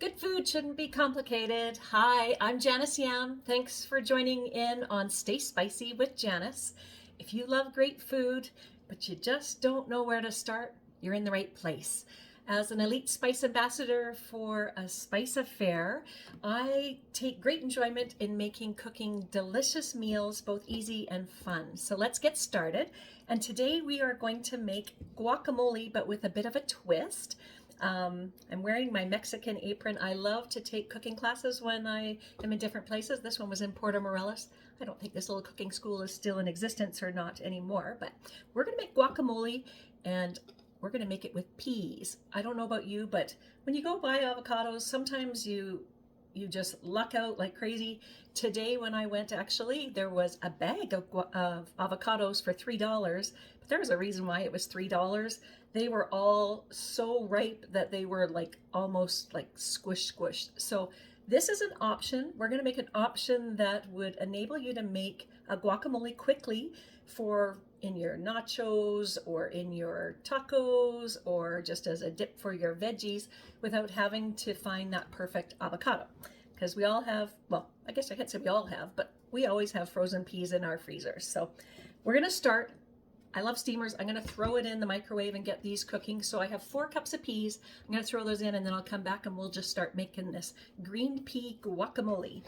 Good food shouldn't be complicated. Hi, I'm Janice Yam. Thanks for joining in on Stay Spicy with Janice. If you love great food, but you just don't know where to start, you're in the right place. As an elite spice ambassador for a spice affair, I take great enjoyment in making cooking delicious meals, both easy and fun. So let's get started. And today we are going to make guacamole, but with a bit of a twist. I'm wearing my Mexican apron. I love to take cooking classes when I am in different places. This one was in Puerto Morelos. I don't think this little cooking school is still in existence or not anymore, but we're going to make guacamole and we're going to make it with peas. I don't know about you, but when you go buy avocados, sometimes you just luck out like crazy. Today when I went, actually, there was a bag of avocados for $3, but there was a reason why it was $3. They were all so ripe that they were like almost like squished. So this is an option. We're going to make an option that would enable you to make a guacamole quickly for in your nachos or in your tacos or just as a dip for your veggies without having to find that perfect avocado. Because we all have, well, I guess I can't say we all have, but we always have frozen peas in our freezers. So we're going to start. I love steamers. I'm going to throw it in the microwave and get these cooking. So I have 4 cups of peas. I'm going to throw those in and then I'll come back and we'll just start making this green pea guacamole.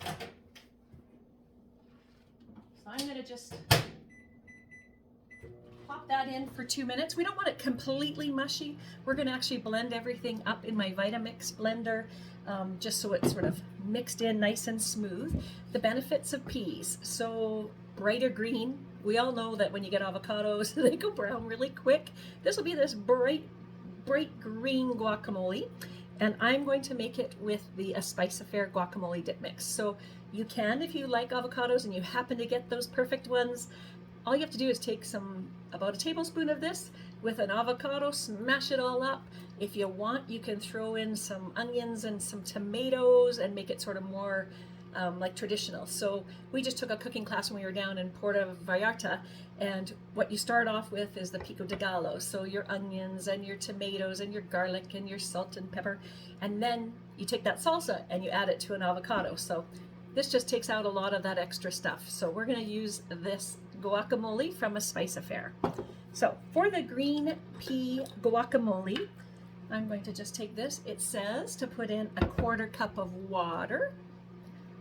So I'm going to just pop that in for 2 minutes. We don't want it completely mushy. We're going to actually blend everything up in my Vitamix blender just so it's sort of mixed in nice and smooth. The benefits of peas. So brighter green. We all know that when you get avocados, they go brown really quick. This will be this bright green guacamole. And I'm going to make it with the A Spice Affair guacamole dip mix. So you can, if you like avocados and you happen to get those perfect ones, all you have to do is take about a tablespoon of this with an avocado, smash it all up. If you want, you can throw in some onions and some tomatoes and make it sort of more like traditional. So we just took a cooking class when we were down in Puerto Vallarta, and what you start off with is the pico de gallo. So your onions and your tomatoes and your garlic and your salt and pepper, and then you take that salsa and you add it to an avocado. So this just takes out a lot of that extra stuff. So we're going to use this guacamole from A Spice Affair. So for the green pea guacamole, I'm going to just take this. It says to put in a 1/4 cup of water.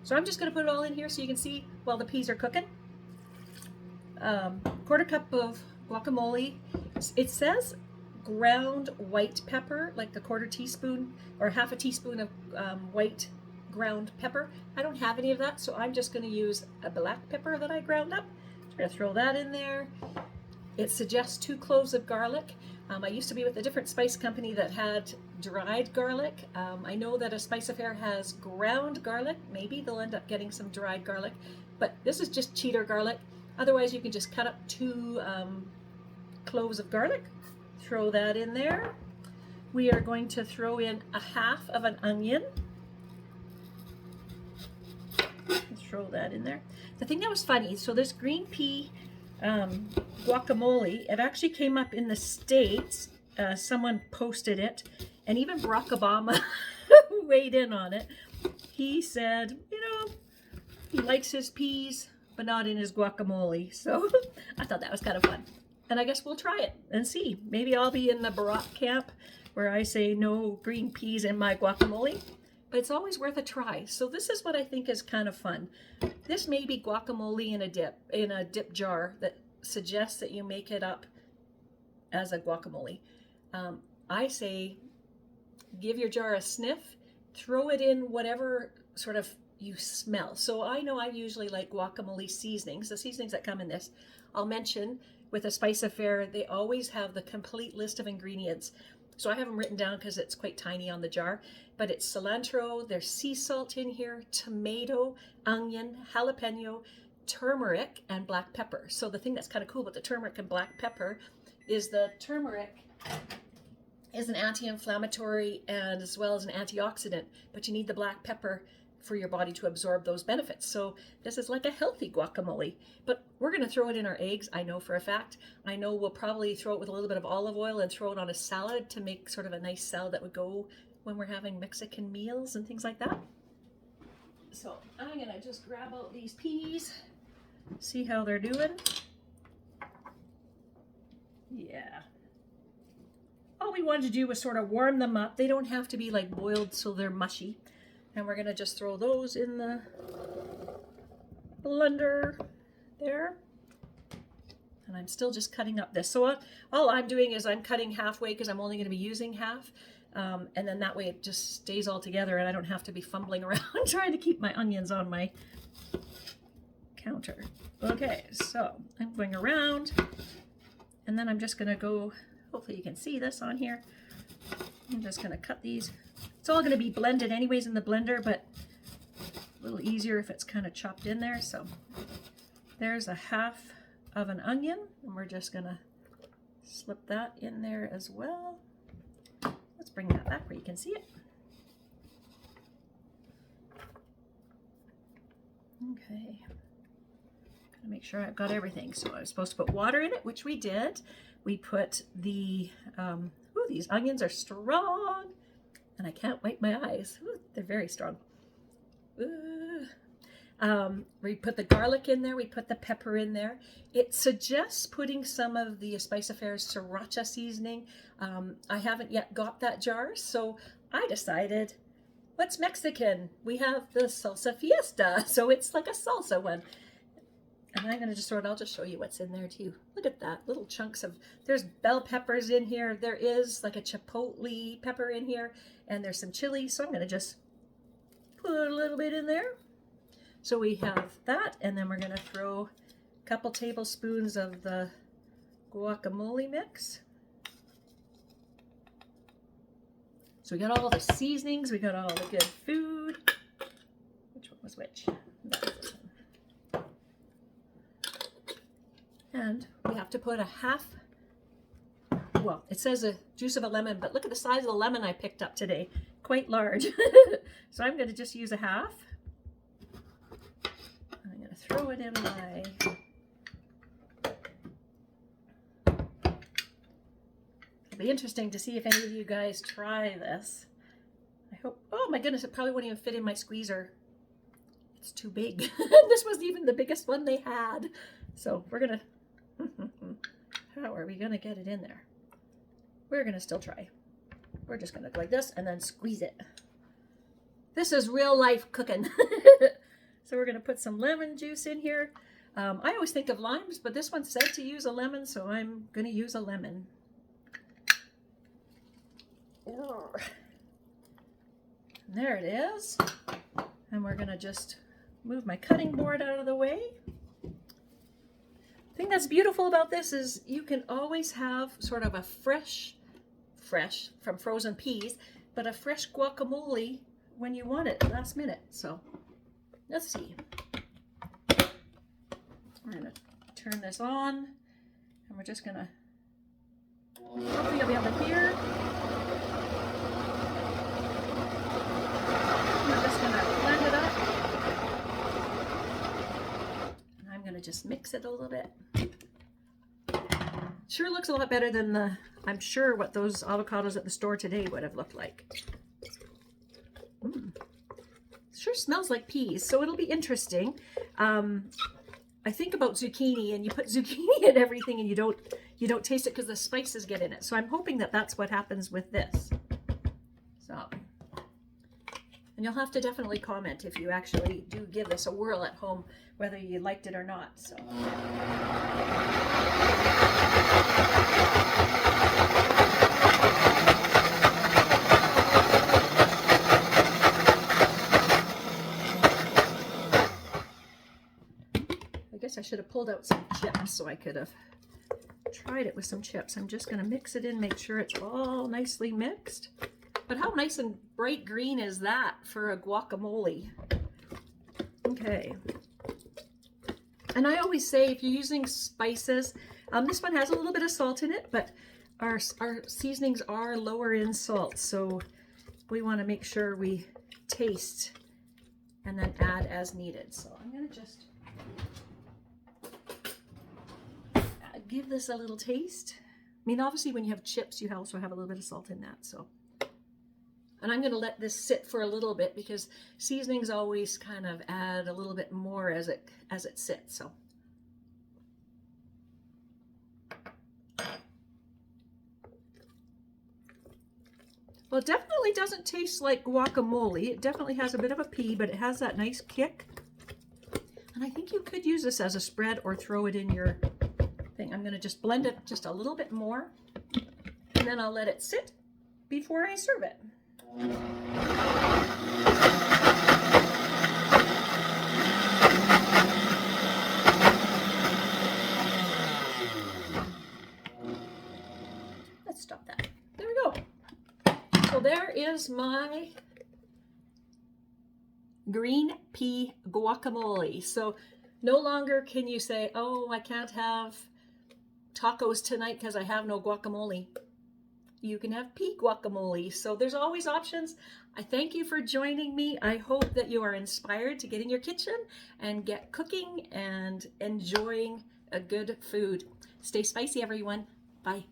So I'm just going to put it all in here so you can see while the peas are cooking. 1/4 cup of guacamole. It says ground white pepper, like a 1/4 teaspoon or 1/2 teaspoon of white ground pepper. I don't have any of that, so I'm just going to use a black pepper that I ground up. I'm going to throw that in there. It suggests 2 cloves of garlic. I used to be with a different spice company that had dried garlic. I know that A Spice Affair has ground garlic. Maybe they'll end up getting some dried garlic, but this is just cheater garlic. Otherwise, you can just cut up 2 cloves of garlic. Throw that in there. We are going to throw in 1/2 of an onion. Throw that in there. The thing that was funny, so this green pea guacamole, it actually came up in the States. Someone posted it, and even Barack Obama weighed in on it. He said, he likes his peas, but not in his guacamole. So I thought that was kind of fun. And I guess we'll try it and see. Maybe I'll be in the Barack camp where I say no green peas in my guacamole. But it's always worth a try. So this is what I think is kind of fun. This may be guacamole in a dip jar that suggests that you make it up as a guacamole. I say give your jar a sniff, throw it in whatever sort of you smell. So I know I usually like guacamole seasonings, the seasonings that come in this. I'll mention with A Spice Affair, they always have the complete list of ingredients. So I have them written down because it's quite tiny on the jar, but it's cilantro, there's sea salt in here, tomato, onion, jalapeno, turmeric, and black pepper. So the thing that's kind of cool about the turmeric and black pepper is the turmeric is an anti-inflammatory and as well as an antioxidant, but you need the black pepper for your body to absorb those benefits. So this is like a healthy guacamole, but we're going to throw it in our eggs. I know for a fact. I know we'll probably throw it with a little bit of olive oil and throw it on a salad to make sort of a nice salad that would go when we're having Mexican meals and things like that. So I'm going to just grab out these peas, see how they're doing. Yeah. All we wanted to do was sort of warm them up. They don't have to be like boiled so they're mushy. And we're going to just throw those in the blender there. And I'm still just cutting up this. So all I'm doing is I'm cutting halfway because I'm only going to be using half. And then that way it just stays all together and I don't have to be fumbling around trying to keep my onions on my counter. Okay, so I'm going around and then I'm just going to go, hopefully you can see this on here. I'm just going to cut these. It's all going to be blended anyways in the blender, but a little easier if it's kind of chopped in there. So there's a half of an onion, and we're just going to slip that in there as well. Let's bring that back where you can see it. Okay. Gotta make sure I've got everything. So I was supposed to put water in it, which we did. We put the, ooh, these onions are strong. And I can't wipe my eyes. Ooh, they're very strong. We put the garlic in there. We put the pepper in there. It suggests putting some of the Spice Affairs Sriracha seasoning. I haven't yet got that jar, so I decided, what's Mexican? We have the salsa fiesta, so it's like a salsa one. And I'm going to just throw it, I'll just show you what's in there too. Look at that, little chunks of, there's bell peppers in here. There is like a chipotle pepper in here, and there's some chili. So I'm going to just put a little bit in there. So we have that, and then we're going to throw a couple tablespoons of the guacamole mix. So we got all the seasonings, we got all the good food. Which one was which? That was this one. And we have to put a half, well, it says a juice of a lemon, but look at the size of the lemon I picked up today. Quite large. So I'm going to just use a half. I'm going to throw it in my, it'll be interesting to see if any of you guys try this. I hope, oh my goodness, it probably wouldn't even fit in my squeezer. It's too big. This was even the biggest one they had. So we're going to, how are we going to get it in there? We're going to still try. We're just going to go like this and then squeeze it. This is real life cooking. So we're going to put some lemon juice in here. I always think of limes, but this one said to use a lemon, so I'm going to use a lemon. There it is. And we're going to just move my cutting board out of the way. The thing that's beautiful about this is you can always have sort of a fresh from frozen peas, but a fresh guacamole when you want it last minute. So let's see. We're going to turn this on, and we're just going to, hopefully you'll be able to hear. We're just going to blend it up. And I'm going to just mix it a little bit. Sure looks a lot better than the, I'm sure what those avocados at the store today would have looked like. Sure smells like peas, so it'll be interesting. I think about zucchini, and you put zucchini in everything and you don't taste it because the spices get in it. So I'm hoping that that's what happens with this. So, and you'll have to definitely comment if you actually do give this a whirl at home, whether you liked it or not. So. I guess I should have pulled out some chips so I could have tried it with some chips. I'm just going to mix it in, make sure it's all nicely mixed. But how nice and bright green is that for a guacamole? Okay. And I always say if you're using spices, this one has a little bit of salt in it, but our seasonings are lower in salt. So we want to make sure we taste and then add as needed. So I'm going to just give this a little taste. I mean, obviously when you have chips, you also have a little bit of salt in that. So, and I'm going to let this sit for a little bit because seasonings always kind of add a little bit more as it sits. So. Well, it definitely doesn't taste like guacamole. It definitely has a bit of a pea, but it has that nice kick. And I think you could use this as a spread or throw it in your thing. I'm going to just blend it just a little bit more, and then I'll let it sit before I serve it. Let's stop that. There we go. So there is my green pea guacamole. So no longer can you say, oh, I can't have tacos tonight because I have no guacamole. You can have pea guacamole. So there's always options. I thank you for joining me. I hope that you are inspired to get in your kitchen and get cooking and enjoying a good food. Stay spicy, everyone. Bye.